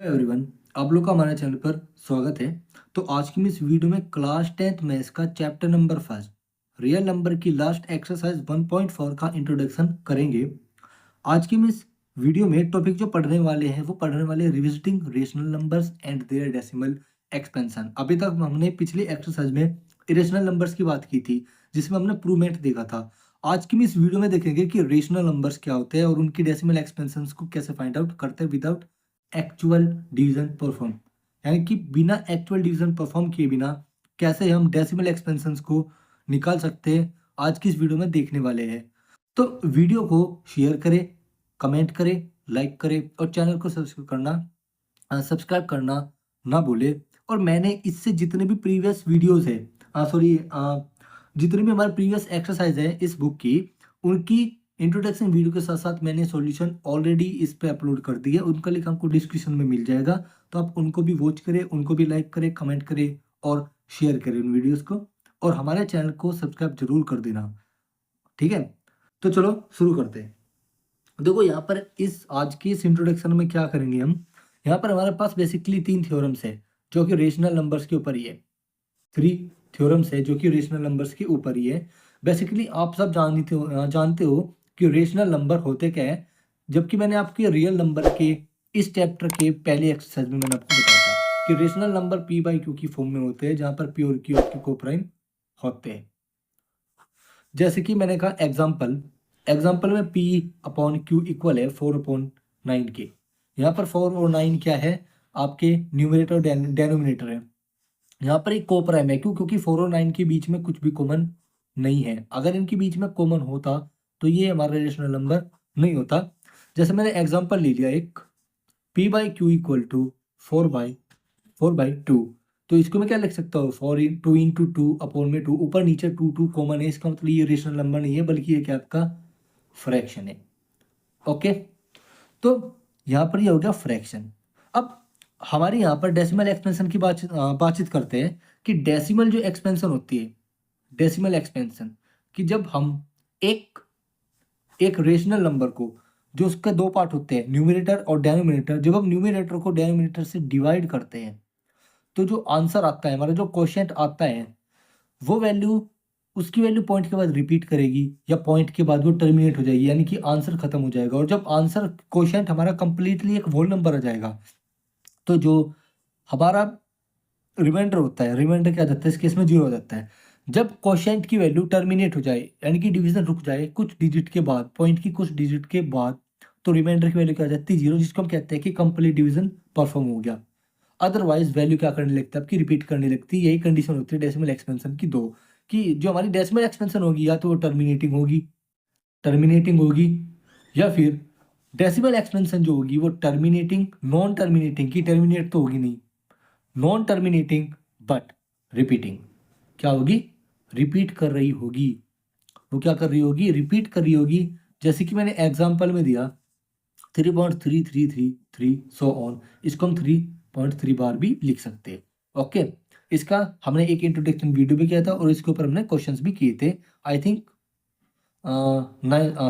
Everyone, आप लोग का हमारे चैनल पर स्वागत है। तो आज की इस वीडियो में क्लास 10th मैथ्स का चैप्टर नंबर 5 रियल नंबर की लास्ट एक्सरसाइज 1.4 का इंट्रोडक्शन करेंगे। आज की इस वीडियो में टॉपिक जो पढ़ने वाले हैं वो पढ़ने वाले revisiting rational numbers and their decimal expansion. अभी तक हमने पिछली एक्सरसाइज में इरेशनल नंबर्स की बात की थी जिसमें हमने प्रूवमेंट देखा था। आज की इस वीडियो में देखेंगे कि रेशनल नंबर्स क्या होते हैं और उनकी डेसिमल एक्सपेंशन को कैसे फाइंड आउट करते हैं विदाउट एक्चुअल डिवीजन परफॉर्म, यानी कि बिना एक्चुअल डिवीजन परफॉर्म किए बिना कैसे हम डेसिमल एक्सपेंशंस को निकाल सकते हैं, आज की इस वीडियो में देखने वाले हैं। तो वीडियो को शेयर करें, कमेंट करें, लाइक करें और चैनल को सब्सक्राइब करना ना भूले। और मैंने इससे जितने भी प्रीवियस वीडियोस है जितने भी हमारे प्रीवियस एक्सरसाइज है इस बुक की, उनकी इंट्रोडक्शन वीडियो के साथ साथ मैंने सॉल्यूशन ऑलरेडी इस पे अपलोड कर दिया। उनका लिंक आपको डिस्क्रिप्शन में मिल जाएगा, तो आप उनको भी वॉच करें, उनको भी लाइक करें, कमेंट करें और शेयर करें उन वीडियोस को। और हमारे चैनल को सब्सक्राइब जरूर कर देना, ठीक है। तो चलो शुरू करते हैं। देखो यहाँ पर इस आज की इस इंट्रोडक्शन में क्या करेंगे हम, यहाँ पर हमारे पास बेसिकली 3 थ्योरम्स है जो कि रेशनल नंबर्स के ऊपर ही है। 3 थ्योरम्स है जो कि रेशनल नंबर्स के ऊपर ही है। बेसिकली आप सब जानते हो कि रेशनल नंबर होते क्या है, जबकि मैंने आपके रियल नंबर के इस चैप्टर के पहले एक्सरसाइज में मैंने आपको बताया था कि rational number P by Q की फॉर्म में होते हैं, जहां पर पी और क्यू उसके कोप्राइम होते हैं। जैसे कि मैंने कहा एग्जाम्पल में पी अपॉन क्यू इक्वल है 4/9 के। यहाँ पर 4 और 9 क्या है, आपके न्यूमरेटर और डेनोमिनेटर है। यहाँ पर एक कोप्राइम है, क्यों? क्योंकि 4 और 9 के बीच में कुछ भी कॉमन नहीं है। अगर इनके बीच में कॉमन होता तो ये हमारा रेशनल नंबर नहीं होता। जैसे मैंने एग्जांपल ले लिया एक, p by q equal to 4/2। तो इसको मैं क्या लिख सकता हूँ, 2 अपॉन में 2, ऊपर नीचे 2 कॉमन है। इसका मतलब ये रेशनल नंबर नहीं है, बल्कि ये क्या आपका फ्रैक्शन है। ओके, तो यहाँ पर ये हो गया फ्रैक्शन। अब हमारे यहाँ पर डेसिमल एक्सपेंशन की बातचीत करते हैं कि डेसिमल जो एक्सपेंशन होती है, डेसिमल एक्सपेंशन कि जब हम एक एक रेशनल नंबर को, जो उसके दो पार्ट होते हैं न्यूमरेटर और डेनोमिनेटर, जब हम न्यूमरेटर को डेनोमिनेटर से डिवाइड करते हैं तो जो आंसर आता है, हमारा जो क्वोशिएंट आता है, वो वैल्यू, उसकी वैल्यू पॉइंट के बाद रिपीट करेगी या पॉइंट के बाद वो टर्मिनेट हो जाएगी, यानी कि आंसर खत्म हो जाएगा। और जब आंसर क्वोशिएंट हमारा कंप्लीटली एक होल नंबर आ जाएगा, तो जो हमारा रिमाइंडर होता है, रिमाइंडर क्या जाता है इस केस में 0 हो जाता है। जब क्वोशिएंट की वैल्यू टर्मिनेट हो जाए, यानी कि डिवीजन रुक जाए कुछ डिजिट के बाद, पॉइंट की कुछ डिजिट के बाद, तो रिमाइंडर की वैल्यू क्या आ जाती है, 0, जिसको हम कहते हैं कि कंप्लीट डिवीजन परफॉर्म हो गया। अदरवाइज वैल्यू क्या करने लगती है, आपकी रिपीट करने लगती है। यही कंडीशन होती है डेसिमल एक्सपेंशन की दो, कि जो हमारी डेसिमल एक्सपेंशन होगी या तो वो टर्मिनेटिंग होगी, या फिर डेसिमल एक्सपेंशन जो होगी वो टर्मिनेटिंग, नॉन टर्मिनेटिंग की, टर्मिनेट तो होगी नहीं, नॉन टर्मिनेटिंग बट रिपीटिंग। क्या होगी, रिपीट कर रही होगी। वो क्या कर रही होगी, रिपीट कर रही होगी। जैसे कि मैंने एग्जांपल में दिया 3.3333 सो ऑन, इसको हम 3.3 बार भी लिख सकते हैं। ओके, इसका हमने एक इंट्रोडक्शन वीडियो भी किया था और इसके ऊपर हमने क्वेश्चंस भी किए थे। आई थिंक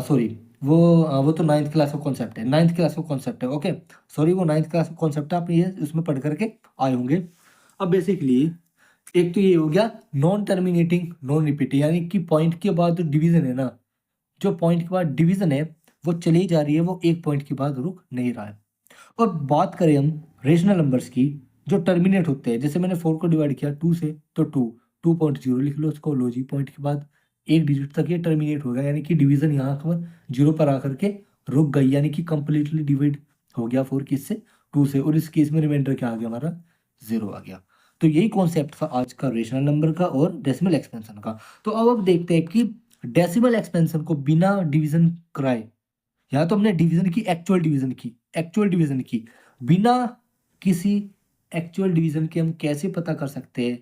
सॉरी, वो तो 9th क्लास का कॉन्सेप्ट है, 9th क्लास का कॉन्सेप्ट है। ओके, सॉरी, वो 9th क्लास का कॉन्सेप्ट है, आप ये उसमें पढ़ करके आए होंगे। अब बेसिकली एक तो ये हो गया नॉन टर्मिनेटिंग नॉन रिपीटिंग, यानी कि पॉइंट के बाद जो डिवीजन है ना, जो पॉइंट के बाद डिवीजन है वो चली जा रही है, वो एक पॉइंट के बाद रुक नहीं रहा है। और बात करें हम रेशनल नंबर्स की जो टर्मिनेट होते हैं, जैसे मैंने 4 को डिवाइड किया 2 से, तो 2.0 लिख लो उसको, लो जी, पॉइंट के बाद एक डिजिट तक ये टर्मिनेट हो गया, यानी कि डिवीजन यहाँ पर 0 पर आकर के रुक गई, यानी कि कंप्लीटली डिवाइड हो गया 4 किस से, 2 से। और इस केस में रिमाइंडर क्या आ गया, हमारा 0 आ गया। तो यही कॉन्सेप्ट था आज का रेशनल नंबर का और डेसिमल एक्सपेंशन का। तो अब देखते हैं कि डेसिमल एक्सपेंशन को बिना डिवीजन कराए, यहाँ तो हमने डिवीजन की, एक्चुअल डिवीजन की बिना किसी एक्चुअल डिवीजन के हम कैसे पता कर सकते हैं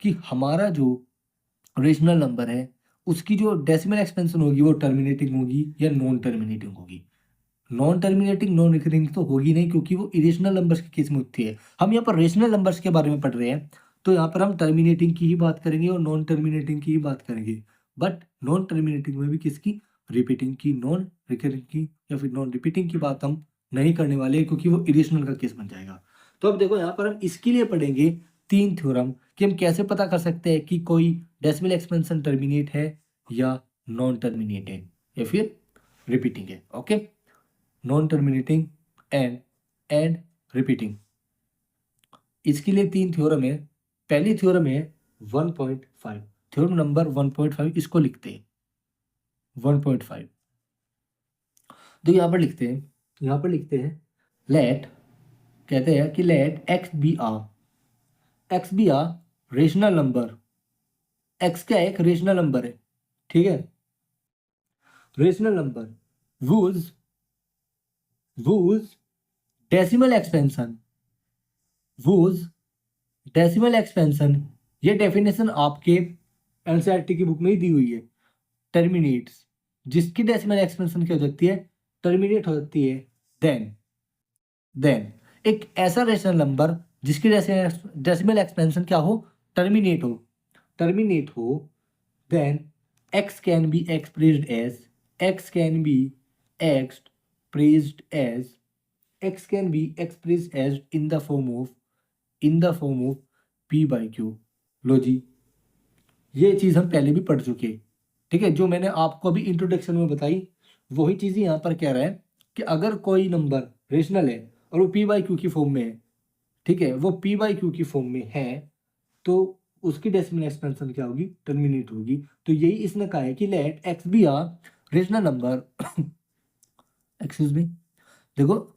कि हमारा जो रेशनल नंबर है उसकी जो डेसिमल एक्सपेंशन होगी वो टर्मिनेटिंग होगी या नॉन टर्मिनेटिंग होगी। नॉन टर्मिनेटिंग नॉन रिकरिंग तो होगी नहीं, क्योंकि वो इरेशनल नंबर्स की केस में होती है। हम यहाँ पर रेशनल नंबर्स के बारे में पढ़ रहे हैं, तो यहाँ पर हम टर्मिनेटिंग की ही बात करेंगे और नॉन टर्मिनेटिंग की ही बात करेंगे। बट नॉन टर्मिनेटिंग में भी किसकी, रिपीटिंग की, नॉन रिकरिंग की या फिर नॉन रिपीटिंग की बात हम नहीं करने वाले क्योंकि वो इरेशनल का केस बन जाएगा। तो अब देखो यहाँ पर हम इसके लिए पढ़ेंगे 3 थ्योरम कि हम कैसे पता कर सकते हैं कि कोई डेसिमल एक्सपेंशन टर्मिनेट है या नॉन टर्मिनेट है या फिर रिपीटिंग है। Okay, non terminating and repeating. इसके लिए 3 थ्योरम है। पहली थ्योरम है 1.5, थ्योरम नंबर 1.5, इसको लिखते हैं 1.5। तो यहाँ पर लिखते हैं लेट, कहते हैं कि let x be are rational number. X क्या है? एक रेशनल नंबर है, ठीक है। Rational number whose decimal expansion, whose decimal expansion, ये डेफिनेशन आपके एनसीईआरटी की बुक में ही दी हुई है। टर्मिनेट्स, जिसकी डेसिमल एक्सपेंशन क्या हो सकती है? टर्मिनेट हो सकती है। देन एक ऐसा रेशनल नंबर जिसकी डेसिमल एक्सपेंशन क्या हो? टर्मिनेट हो। Then x can be expressed as x can be expressed as x can be expressed as in the form of p by q। लो जी, ये चीज हम पहले भी पढ़ चुके, ठीक है। जो मैंने आपको अभी इंट्रोडक्शन में बताई वही चीज यहाँ पर कह रहा है कि अगर कोई नंबर रेशनल है और वो p बाई क्यू की फॉर्म में है, ठीक है, वो p बाई क्यू की फॉर्म में है, तो उसकी डेसिमल एक्सपेंशन क्या होगी? टर्मिनेट होगी। तो यही इसने कहा है कि let x be are rational number excuse me, देखो,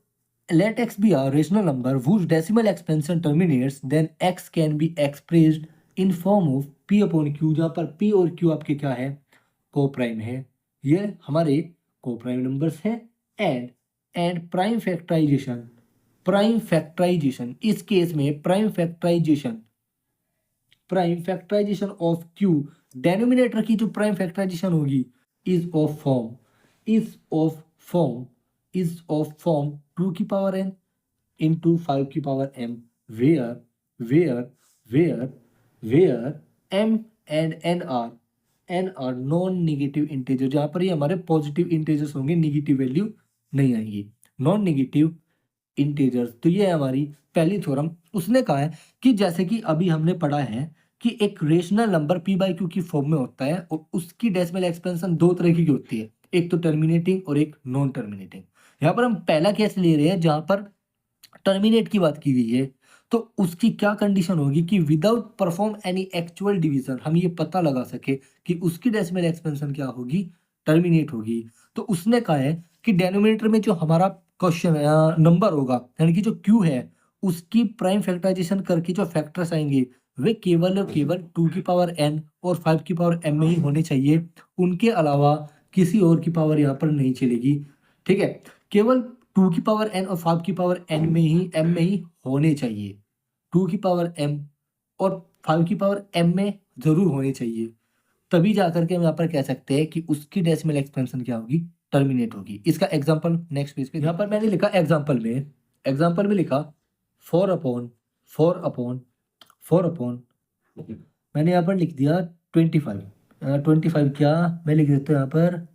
let x be a rational number whose decimal expansion terminates, then x can be expressed in form of p upon q, जहाँ पर p और q आपके क्या है? को prime है, ये हमारे को प्राइम नंबर्स हैं। एंड प्राइम फैक्टराइजेशन, इस केस में prime factorisation of q, denominator की जो प्राइम फैक्टराइजेशन होगी इज ऑफ फॉर्म 2 की पावर n into 5 की पावर m, where m and n are non negative integer, जहां पर ये हमारे पॉजिटिव इंटीजर्स होंगे, नेगेटिव वैल्यू नहीं आएंगी, नॉन नेगेटिव इंटीजर्स। तो ये है हमारी पहली थ्योरम। उसने कहा है कि जैसे कि अभी हमने पढ़ा है कि एक rational number p by Q की फॉर्म में होता है और उसकी डेसिमल एक्सपेंशन दो तरह की होती है, एक तो टर्मिनेटिंग और एक नॉन टर्मिनेटिंग। यहाँ पर हम पहला केस ले रहे हैं जहां पर टर्मिनेट की बात की गई है, तो उसकी क्या कंडीशन होगी कि without perform any actual division हम ये पता लगा सके कि उसकी डेसिमल एक्सपेंशन क्या होगी? टर्मिनेट होगी। तो उसने कहा है कि डेनोमिनेटर में जो हमारा क्वेश्चन नंबर होगा, यानी कि जो क्यू है, उसकी प्राइम फैक्टराइजेशन करके जो फैक्टर्स आएंगे वे केवल और केवल 2 की पावर n और 5 की पावर m में ही होने चाहिए, उनके अलावा किसी और की पावर यहाँ पर नहीं चलेगी, ठीक है। केवल 2 की पावर n और 5 की पावर n में ही m में ही होने चाहिए, 2 की पावर m और 5 की पावर m में जरूर होने चाहिए, तभी जाकर के हम यहाँ पर कह सकते हैं कि उसकी डेसिमल एक्सपेंशन क्या होगी? टर्मिनेट होगी। इसका एग्जांपल नेक्स्ट पेज पे, यहाँ पर मैंने लिखा एग्जांपल में लिखा 4 अपॉन मैंने यहाँ पर लिख दिया 25 क्या मैं लिख देता हूँ यहाँ पर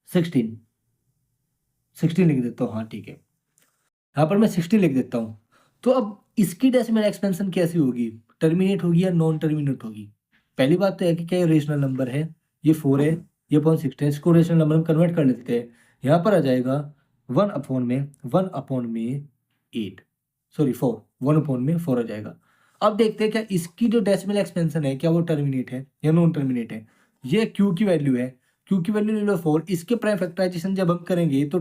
16 लिख देता हूँ, हाँ ठीक है, यहाँ पर मैं 16 लिख देता हूँ। तो अब इसकी डेसिमल एक्सपेंशन कैसी होगी? टर्मिनेट होगी या नॉन टर्मिनेट होगी? पहली बात तो है कि क्या ये रेशनल नंबर है, ये 4 है, ये अपॉन 16 है, इसको रेशनल नंबर में कन्वर्ट कर लेते हैं। यहाँ पर आ जाएगा 1 अपॉन में 8, सॉरी 4, 1 अपॉन में 4 आ जाएगा। अब देखते हैं क्या इसकी जो डेसिमल एक्सपेंशन है क्या वो टर्मिनेट है या नॉन टर्मिनेट है। ये क्यू की वैल्यू है, क्यू की वैल्यू ले लो 4, इसके प्राइम फैक्टराइजेशन जब हम करेंगे तो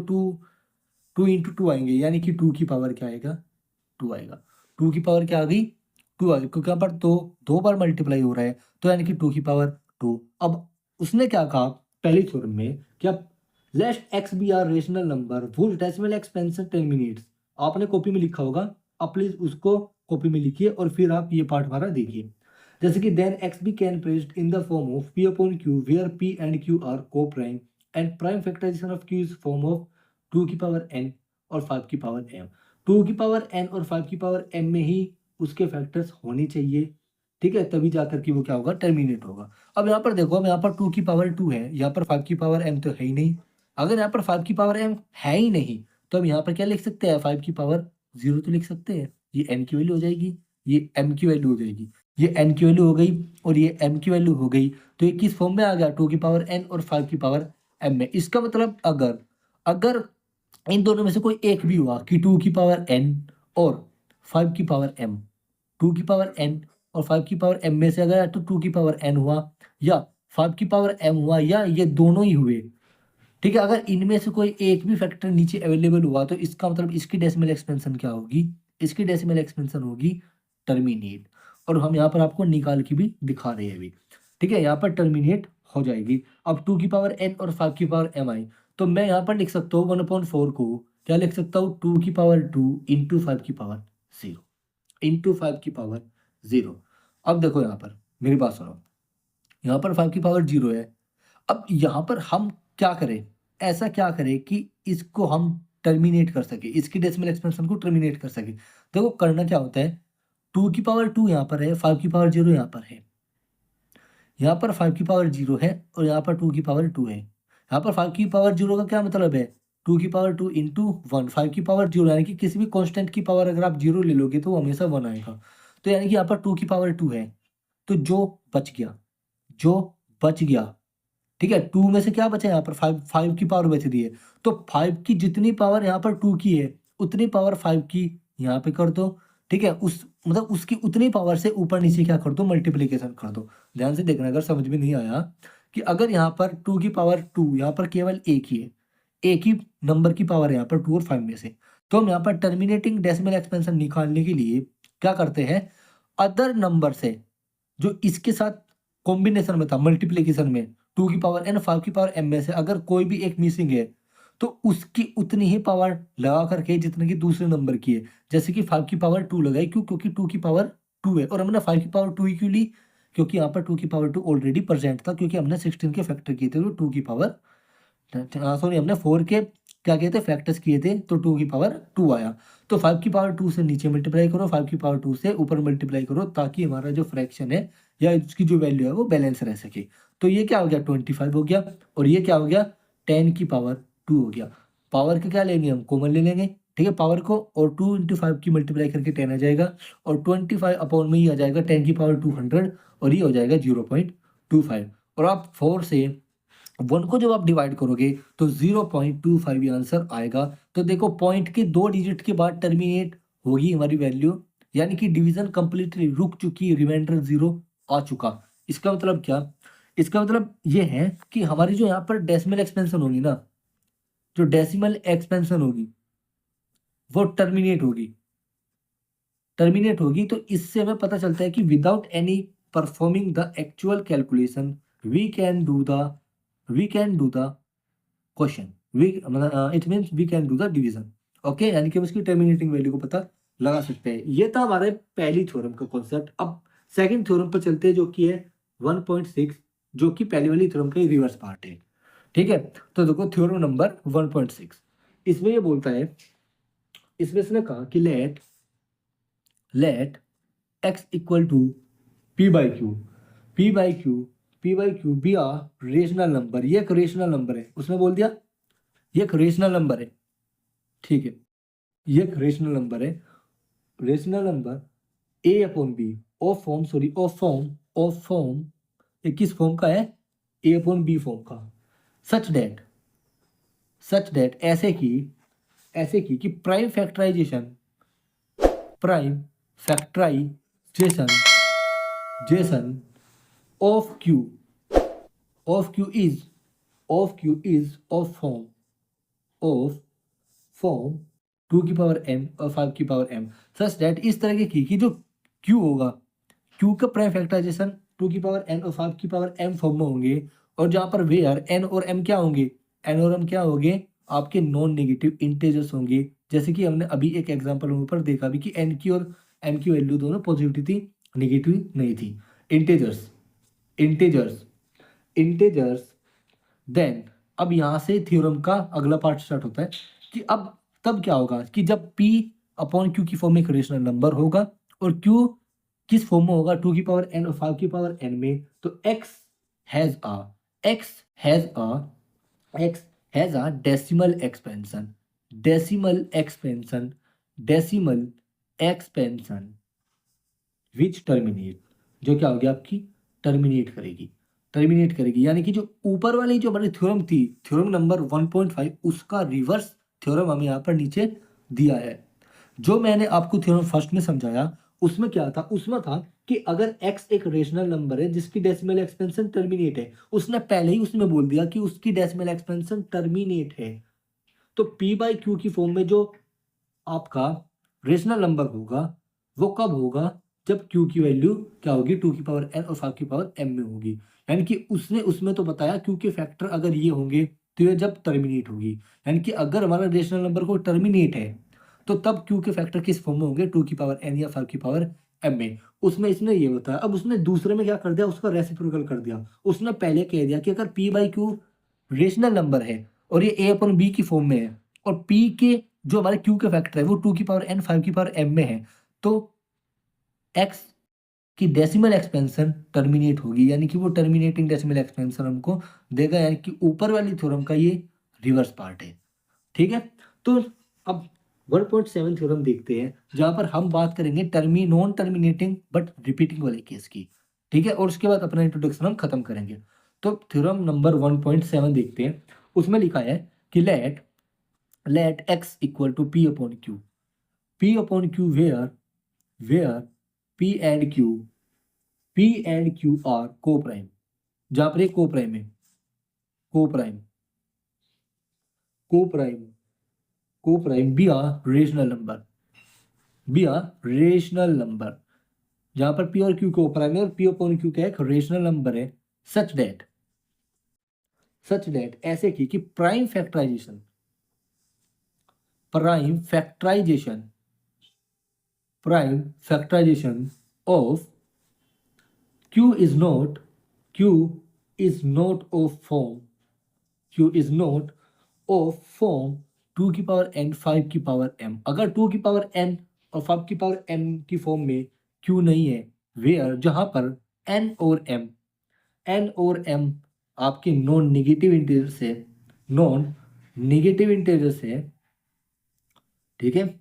2 इंटू 2 आएंगे, यानी कि 2 की पावर क्या आएगा? 2 आएगा। 2 की पावर क्या आ गई? 2 आ गई, क्योंकि यहाँ पर दो बार मल्टीप्लाई हो रहा है, तो यानी कि 2 की पावर 2। अब उसने क्या कहा पहली थ्योरम में, क्या let x be are rational number whose decimal expansion terminates. आपने कॉपी में लिखा होगा, आप प्लीज उसको कॉपी में लिखिए और फिर आप ये पार्ट हमारा देखिए। जैसे कि then x be can expressed in the form of p upon q where p and q are coprime and prime factorisation of q is form of 2 की पावर n और 5 की पावर m। 2 की पावर n और 5 की पावर m में ही उसके फैक्टर्स होने चाहिए, ठीक है, तभी जाकर के वो क्या होगा? टर्मिनेट होगा। अब यहाँ पर देखो, अब यहाँ पर 2 की पावर 2 है, यहाँ पर 5 की पावर m तो है ही नहीं, अगर यहाँ पर 5 की पावर m है ही नहीं तो हम यहाँ पर क्या लिख सकते हैं, 5 की पावर 0 तो लिख सकते हैं। ये n की वैल्यू हो जाएगी, ये m की वैल्यू हो जाएगी, ये n की वैल्यू हो गई और ये m की वैल्यू हो गई। तो ये किस फॉर्म में आ गया, 2 की पावर n और 5 की पावर m में। इसका मतलब अगर अगर इन दोनों में से कोई एक भी हुआ कि 2 की पावर n और 5 की पावर m, 2 की पावर n और 5 की पावर m में से अगर तो 2 की पावर n हुआ या 5 की पावर m हुआ या ये दोनों ही हुए, ठीक है। अगर इनमें से कोई एक भी फैक्टर नीचे अवेलेबल हुआ तो इसका मतलब इसकी डेसिमल एक्सपेंशन क्या होगी, इसकी डेसिमल एक्सपेंशन होगी टर्मिनेट। और हम यहाँ पर आपको निकाल के भी दिखा रहे हैं अभी, ठीक है। यहाँ पर टर्मिनेट हो जाएगी। अब 2 की पावर n और 5 की पावर m आई, तो मैं यहाँ पर लिख सकता हूँ 1/4 को क्या लिख सकता हूँ, 2 की पावर 2 इंटू 5 की पावर 0 इंटू 5 की पावर 0। अब देखो यहाँ पर मेरी बात सुनो, यहाँ पर 5 की पावर 0 है। अब यहाँ पर हम क्या करें, ऐसा क्या करें कि इसको हम टर्मिनेट कर सके, इसकी डेसिमल एक्सपेंशन को टर्मिनेट कर सके। देखो करना क्या होता है, 2 की पावर 2 यहाँ पर है, 5 की पावर 0 यहाँ पर है, यहाँ पर 5 की पावर 0 है और यहाँ पर 2 की पावर 2 है। यहाँ पर 5 की पावर 0 का क्या मतलब है, 2 की पावर 2 इंटू 1, 5 की पावर 0 यानी कि किसी भी कांस्टेंट की पावर अगर आप 0 ले लोगे तो वो हमेशा 1 आएगा। तो यानी कि यहाँ पर 2 की पावर 2 है, तो जो बच गया, जो बच गया, ठीक है, 2 में से क्या बचा यहाँ पर 5 की पावर बच रही है, तो 5 की जितनी पावर यहाँ पर 2 की है उतनी पावर 5 की यहाँ पे कर दो, ठीक है। उस मतलब उसकी उतनी पावर से ऊपर नीचे क्या कर दो, मल्टीप्लिकेशन कर दो। ध्यान से देखना अगर समझ में नहीं आया कि अगर यहाँ पर 2 की पावर 2 यहाँ पर केवल एक ही है, एक ही नंबर की पावर है यहाँ पर 2 और 5 में से, तो हम यहाँ पर टर्मिनेटिंग डेसिमल एक्सपेंशन निकालने के लिए क्या करते हैं, अदर नंबर से जो इसके साथ कॉम्बिनेशन में था मल्टीप्लिकेशन में, 2 की पावर n 5 की पावर m में से अगर कोई भी एक मिसिंग है तो उसकी उतनी ही पावर लगा करके जितने की दूसरे नंबर की है। जैसे कि 5 की पावर 2 लगाई, क्यों, क्योंकि 2 की पावर 2 है और हमने 5 की पावर 2 ही क्यों ली, क्योंकि यहाँ पर 2 की पावर 2 ऑलरेडी प्रेजेंट था, क्योंकि हमने 16 के फैक्टर किए थे तो 2 की पावर, सॉरी हमने 4 के क्या किए थे, फैक्टर्स किए थे, तो 2 की पावर 2 आया। तो 5 की पावर 2 से नीचे मल्टीप्लाई करो, 5 की पावर 2 से ऊपर मल्टीप्लाई करो, ताकि हमारा जो फ्रैक्शन है या इसकी जो वैल्यू है वो बैलेंस रह सके। तो ये क्या हो गया, 25 हो गया और ये क्या हो गया, 10 की पावर 2 हो गया। पावर के क्या लेंगे हम, कॉमन ले लेंगे, ठीक है, पावर को, और 2 इंटू 5 की मल्टीप्लाई करके 10 आ जाएगा और 25 अपॉन में ही आ जाएगा 10 की पावर 200 और ये हो जाएगा 0.25। और आप 4 से 1 को जब आप डिवाइड करोगे तो 0.25 ये आंसर आएगा। तो देखो पॉइंट के 2 डिजिट के बाद टर्मिनेट होगी हमारी वैल्यू, यानी कि डिवीजन कंप्लीटली रुक चुकी, रिमाइंडर 0 आ चुका। इसका मतलब क्या, इसका मतलब ये है कि हमारी जो यहाँ पर डेसिमल एक्सपेंशन होगी ना, जो डेसिमल एक्सपेंशन होगी वो टर्मिनेट होगी, टर्मिनेट होगी। तो इससे हमें पता चलता है कि without any performing the actual calculation we can do the question, we मतलब it means we can do the division. Okay, यानी कि हम इसकी टर्मिनेटिंग वैल्यू को पता लगा सकते हैं। ये था हमारे पहली थ्योरम का कॉन्सेप्ट। अब सेकंड थ्योरम पर चलते हैं जो कि है 1.6, जो कि पहली वाली थ्योरम का रिवर्स पार्ट है, ठीक है। तो देखो थ्योरम नंबर 1.6, इसमें ये बोलता है, इसमें इसने कहा कि let x equal to p by q, p by q be a rational number. ये एक रेशनल नंबर है, उसने बोल दिया ये एक रेशनल नंबर है, ठीक है, ये एक रेशनल नंबर है। Rational number a upon b of form, sorry of form ये किस फॉर्म का है, a अपॉन बी फॉर्म का, सच दैट ऐसे कि प्राइम फैक्टराइजेशन जेसन of q is of form 2 की पावर m और 5 की पावर m, सच दैट इस तरह की जो q होगा, q का प्राइम फैक्टराइजेशन 2 की पावर n और 5 की पावर m फॉर्म में होंगे, और जहां पर वेयर n और m क्या होंगे, आपके नॉन नेगेटिव इंटेजर्स होंगे। जैसे कि हमने अभी एक एग्जांपल ऊपर देखा भी कि n की और m की वैल्यू दोनों पॉजिटिव थी, नेगेटिव नहीं थी। इंटेजर्स देन अब यहाँ से थ्योरम का अगला पार्ट स्टार्ट होता है कि अब तब क्या होगा कि जब p अपॉन q की फॉर्म में एक रेशनल नंबर होगा और q किस फॉर्म में होगा, 2 की पावर n और 5 की पावर n में, तो x has has a decimal expansion, decimal expansion, decimal expansion which terminate, जो क्या होगी आपकी टर्मिनेट करेगी, टर्मिनेट करेगी। यानी कि जो ऊपर वाली जो हमारी थ्योरम थी, थ्योरम नंबर 1.5, उसका रिवर्स थ्योरम हमें यहाँ पर नीचे दिया है। जो मैंने आपको थ्योरम फर्स्ट में समझाया उसमें क्या था, उसमें था कि अगर x एक रेशनल नंबर है जिसकी डेसिमल एक्सपेंशन टर्मिनेट है, उसने पहले ही उसमें बोल दिया कि उसकी डेसिमल एक्सपेंशन टर्मिनेट है। तो p बाई क्यू की फॉर्म में जो आपका रेशनल नंबर होगा वो कब होगा, जब q की वैल्यू क्या होगी 2 की पावर n और 5 की पावर m में होगी। यानी कि उसने उसमें तो बताया q के फैक्टर अगर ये होंगे तो ये जब टर्मिनेट होगी। यानी कि अगर हमारा रेशनल नंबर को टर्मिनेट है तो तब q के फैक्टर किस फॉर्म में होंगे, 2 की पावर n या 5 की पावर m में। उसमें इसने ये बताया। अब उसने दूसरे में क्या कर दिया, उसका रेसिप्रोकल कर दिया। उसने पहले कह दिया कि अगर p by Q rational number है और ये a अपन b की फॉर्म में है और p के जो हमारे q के फैक्टर है वो 2 की पावर n 5 की पावर m में है, तो x की डेसिमल एक्सपेंशन टर्मिनेट होगी। यानी कि वो टर्मिनेटिंग डेसिमल एक्सपेंशन हमको देगा। यानी कि ऊपर वाली थ्योरम का ये रिवर्स पार्ट है। ठीक है, तो अब 1.7 थ्योरम देखते हैं जहां पर हम बात करेंगे नॉन टर्मिनेटिंग बट रिपीटिंग वाले केस की। ठीक है, और उसके बाद अपना इंट्रोडक्शन हम खत्म करेंगे। तो थ्योरम नंबर 1.7 देखते हैं। उसमें लिखा है कि let x equal to p upon q, p upon q where p and q are coprime. जहां पर एक को प्राइम है, को prime, coprime, coprime be are rational number, be are rational number. जहां पर p और q को प्राइम है और p अपॉन q का एक रेशनल नंबर है, सच डेट ऐसे कि prime factorisation, prime factorisation, prime factorisation of q is not, q is not of form, q is not of form 2 की पावर n 5 की पावर m। अगर 2 की पावर n और 5 की पावर m की फॉर्म में q नहीं है, वेयर जहां पर n और m, n और m आपके नॉन नेगेटिव इंटीजर से, नॉन नेगेटिव इंटीजर से, ठीक है,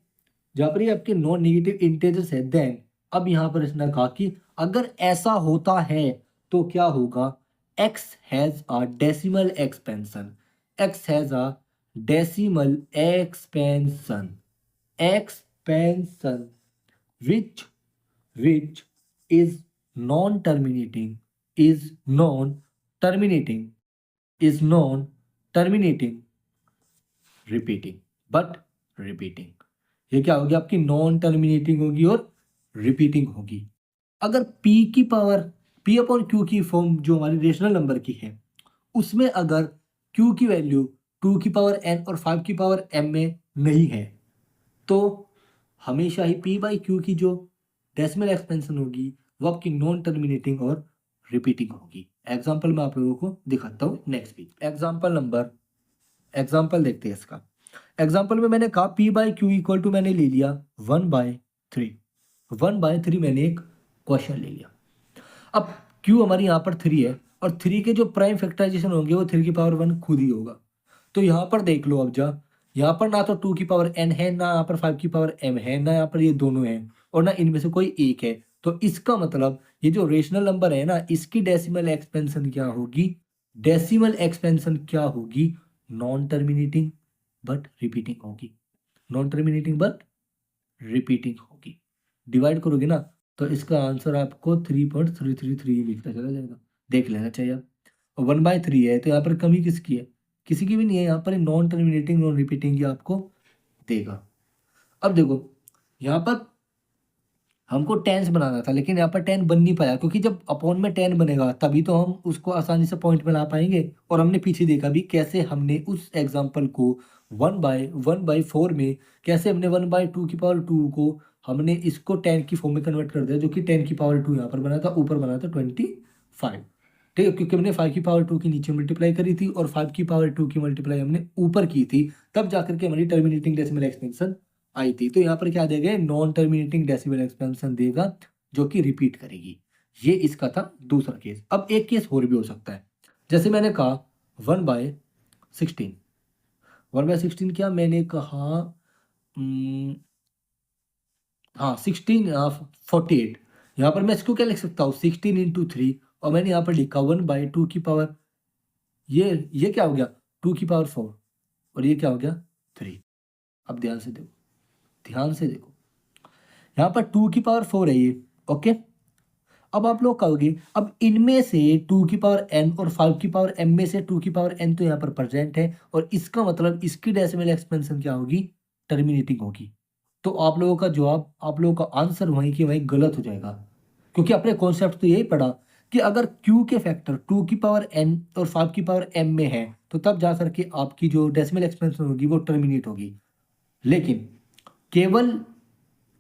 जहां पर ये आपके नॉन नेगेटिव इंटीजर्स है, देन अब यहां पर इसने कहा कि अगर ऐसा होता है तो क्या होगा, x has a decimal expansion, x has a decimal expansion, expansion which which is non terminating, is non terminating, is non terminating, repeating but repeating। ये क्या होगी आपकी नॉन टर्मिनेटिंग होगी और रिपीटिंग होगी। अगर p की पावर, p अपॉन q की फॉर्म जो हमारी रेशनल नंबर की है उसमें अगर q की वैल्यू 2 की पावर n और 5 की पावर m में नहीं है तो हमेशा ही p बाई q की जो डेसिमल एक्सपेंशन होगी वो आपकी नॉन टर्मिनेटिंग और रिपीटिंग होगी। एग्जाम्पल मैं आप लोगों को दिखाता हूँ नेक्स्ट वीक। एग्जाम्पल देखते हैं इसका। एग्जाम्पल में मैंने कहा p by q equal to मैंने ले लिया 1/3, 1/3 मैंने एक क्वेश्चन ले लिया। अब q हमारी यहाँ पर 3 है और 3 के जो प्राइम फैक्टराइजेशन होंगे वो 3 की पावर 1 खुद ही होगा। तो यहाँ पर देख लो, अब यहाँ पर ना तो 2 की पावर n है, ना यहाँ पर 5 की पावर m है, ना यहाँ पर ये दोनों हैं और ना इनमें से कोई एक है। तो इसका मतलब ये जो रेशनल नंबर है ना, इसकी डेसिमल एक्सपेंशन क्या होगी, डेसिमल एक्सपेंशन क्या होगी, नॉन टर्मिनेटिंग बट रिपीटिंग होगी, नॉन टर्मिनेटिंग बट रिपीटिंग होगी। डिवाइड करोगे ना तो इसका आंसर आपको 3.333 मिलता चला जाएगा, देख लेना चाहिए आप। और 1/3 है तो यहाँ पर कमी किसकी है, किसी की भी नहीं है। यहाँ पर नॉन टर्मिनेटिंग नॉन रिपीटिंग आपको देगा। अब देखो यहाँ पर हमको टेंस बनाना था लेकिन यहाँ पर 10 बन नहीं पाया, क्योंकि जब अपॉन में 10 बनेगा तभी तो हम उसको आसानी से पॉइंट में ला पाएंगे। और हमने पीछे देखा भी कैसे हमने उस एग्जाम्पल को 1/4 में, कैसे हमने 1/2 की पावर 2 को हमने इसको 10 की फॉर्म में कन्वर्ट कर दिया, जो कि 10 की पावर 2 यहाँ पर बना था, ऊपर बना था 25। ठीक है, क्योंकि हमने 5 की पावर 2 की नीचे मल्टीप्लाई करी थी और 5 की पावर 2 की मल्टीप्लाई हमने ऊपर की थी, तब जाकर के हमारी टर्मिनेटिंग डेसिमल एक्सपेंशन आई थी। तो यहाँ पर क्या देगा, नॉन टर्मिनेटिंग डेसिमल एक्सपेंशन देगा जो कि रिपीट करेगी। ये इसका था दूसरा केस। अब एक केस और भी हो सकता है, जैसे मैंने कहा 1/16, 1/16 क्या मैंने कहा, हाँ 48। यहाँ पर मैं इसको क्या लिख सकता हूँ, 16 इंटू 3, और मैंने यहाँ पर लिखा 1/2 की पावर, ये क्या हो गया 2 की पावर 4, और ये क्या हो गया 3। अब ध्यान से देखो, ध्यान से देखो, यहाँ पर 2 की पावर 4 है ये, ओके। अब आप लोग कहोगे अब इनमें से 2 की पावर n और 5 की पावर m में से 2 की पावर n तो यहाँ पर प्रेजेंट है, और इसका मतलब इसकी डेसिमल एक्सपेंशन क्या होगी, टर्मिनेटिंग होगी। तो आप लोगों का जवाब, आप लोगों का आंसर वहीं की वहीं गलत हो जाएगा, क्योंकि अपने कॉन्सेप्ट तो यही पढ़ा कि अगर q के फैक्टर 2 की पावर n और 5 की पावर m में है तो तब जा करके आपकी जो डेसिमल एक्सपेंशन होगी वो टर्मिनेट होगी। लेकिन केवल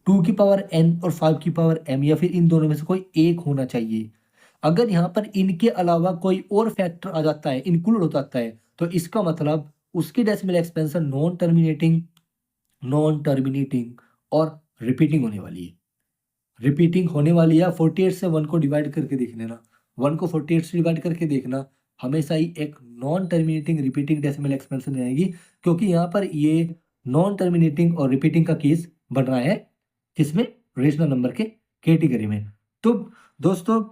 2 की पावर n और 5 की पावर m या फिर इन दोनों में से कोई एक होना चाहिए। अगर यहाँ पर इनके अलावा कोई और फैक्टर आ जाता है, इंक्लूड हो जाता है, तो इसका मतलब उसकी डेसिमल एक्सपेंशन नॉन टर्मिनेटिंग और रिपीटिंग होने वाली है। रिपीटिंग होने वाली है। 48 से 1 को डिवाइड करके देख लेना, 1 को 48 से डिवाइड करके देखना, हमेशा ही एक non terminating repeating decimal expansion आएगी, क्योंकि यहाँ पर ये नॉन टर्मिनेटिंग और रिपीटिंग का केस बन रहा है, किसमें, रेशनल नंबर के कैटेगरी में। तो दोस्तों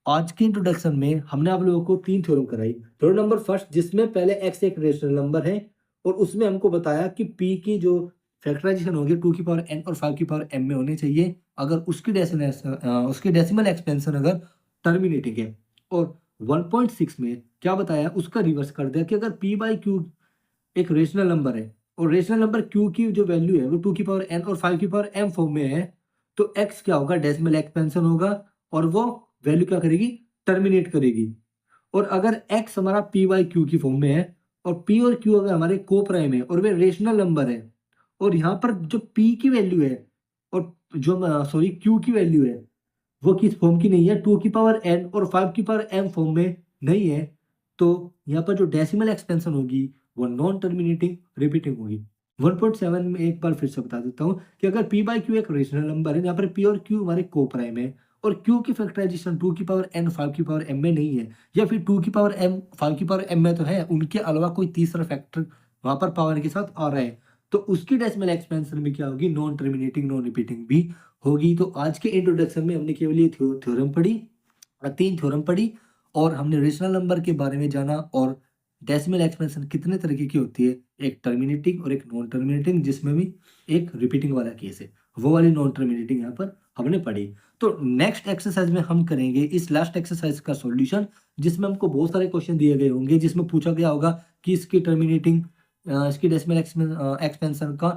आज के इंट्रोडक्शन में हमने आप लोगों को 3 थ्योरम कराई। थ्योरम नंबर फर्स्ट, जिसमें पहले x एक रेशनल नंबर है और उसमें हमको बताया कि p की जो फैक्टराइजेशन होगी 2 की पावर n और 5 की पावर m में होनी चाहिए अगर उसकी डेसिमल एक्सपेंशन अगर टर्मिनेटिंग है। और 1.6 में क्या बताया, उसका रिवर्स कर दिया कि अगर p बाई क्यू एक रेशनल नंबर है और रेशनल नंबर q की जो वैल्यू है वो 2 की पावर n और 5 की पावर m फॉर्म में है, तो x क्या होगा, डेसिमल एक्सपेंशन होगा और वो वैल्यू क्या करेगी, टर्मिनेट करेगी। और अगर x हमारा p बाई क्यू की फॉर्म में है और p और q अगर हमारे को प्राइम है और वे रेशनल नंबर है, और यहाँ पर जो p की वैल्यू है और जो क्यू की वैल्यू है वो किस फॉर्म की नहीं है, 2 की पावर n और 5 की पावर m फॉर्म में नहीं है, तो यहाँ पर जो डेसिमल एक्सपेंशन होगी वो नॉन टर्मिनेटिंग रिपीटिंग होगी। 1.7 में एक बार फिर से बता देता हूँ कि अगर p बाई क्यू एक रेशनल नंबर है, यहाँ पर p और q हमारे को प्राइम है और q की फैक्टराइजेशन 2 की पावर n 5 की पावर m में नहीं है, या फिर 2 की पावर m 5 की पावर m में तो है, उनके अलावा कोई तीसरा फैक्टर वहां पर पावर के साथ आ रहा है, तो उसकी डेसिमल एक्सपेंशन में क्या होगी, नॉन टर्मिनेटिंग नॉन रिपीटिंग भी होगी। तो आज के इंट्रोडक्शन में हमने केवल ये थ्योरम पढ़ी, 3 थ्योरम पढ़ी, और हमने रेशनल नंबर के बारे में जाना और डेसिमल एक्सपेंशन कितने तरीके की होती है, एक टर्मिनेटिंग और एक नॉन टर्मिनेटिंग, जिसमें भी एक रिपीटिंग वाला केस है, वो वाली नॉन टर्मिनेटिंग यहाँ पर हमने पढ़ी। तो नेक्स्ट एक्सरसाइज में हम करेंगे इस लास्ट एक्सरसाइज का सॉल्यूशन, जिसमें हमको बहुत सारे क्वेश्चन दिए गए होंगे, जिसमें पूछा गया होगा कि इसकी टर्मिनेटिंग इसकी डेसिमल एक्सपेंशन का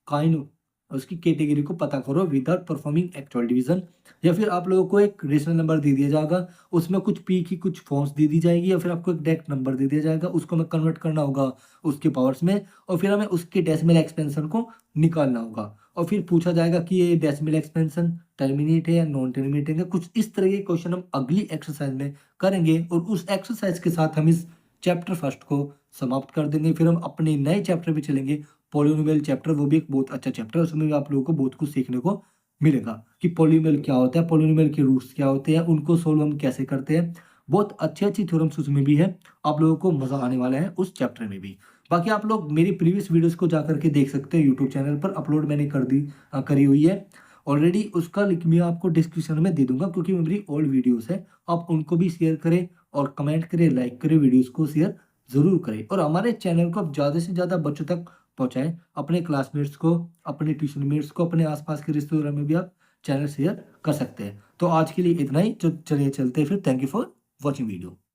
काइन उसकी कैटेगरी को पता करो विदाउट परफॉर्मिंग एक्चुअल डिवीजन। या फिर आप लोगों को एक रेशनल नंबर दे दिया जाएगा, उसमें कुछ पी की कुछ फॉर्म्स दे दी जाएगी, या फिर आपको एक डायरेक्ट नंबर दे दिया जाएगा, उसको हमें कन्वर्ट करना होगा उसके पावर्स में, और फिर हमें उसके डेसिमल एक्सपेंशन को निकालना होगा, और फिर पूछा जाएगा कि ये डेसिमल एक्सपेंशन टर्मिनेट है या नॉन टर्मिनेट है। कुछ इस तरह के क्वेश्चन हम अगली एक्सरसाइज में करेंगे, और उस एक्सरसाइज के साथ हम इस चैप्टर फर्स्ट को समाप्त कर देंगे। फिर हम अपने नए चैप्टर पे चलेंगे, पॉलिनोमियल चैप्टर, वो भी एक बहुत अच्छा चैप्टर है, उसमें भी आप लोगों को बहुत कुछ सीखने को मिलेगा कि पॉलिनोमियल क्या होता है, पॉलिनोमियल के रूट्स क्या होते हैं, उनको सोल्व हम कैसे करते हैं। बहुत अच्छी अच्छी थ्योरम्स उसमें भी है, आप लोगों को मजा आने वाला है उस चैप्टर में भी। बाकी आप लोग मेरी प्रीवियस वीडियोस को जा करके देख सकते हैं, यूट्यूब चैनल पर अपलोड मैंने करी हुई है ऑलरेडी, उसका लिंक मैं आपको डिस्क्रिप्शन में दे दूंगा, क्योंकि मेरी ओल्ड वीडियोस है। आप उनको भी शेयर करें और कमेंट करें, लाइक करें, वीडियोस को शेयर जरूर करें, और हमारे चैनल को आप ज़्यादा से ज़्यादा बच्चों तक पहुंचाएं, अपने क्लासमेट्स को, अपने ट्यूशन मेट्स को, अपने आसपास के रिश्तेदारों में भी आप चैनल शेयर कर सकते हैं। तो आज के लिए इतना ही, चलिए चलते हैं फिर। Thank you for watching video.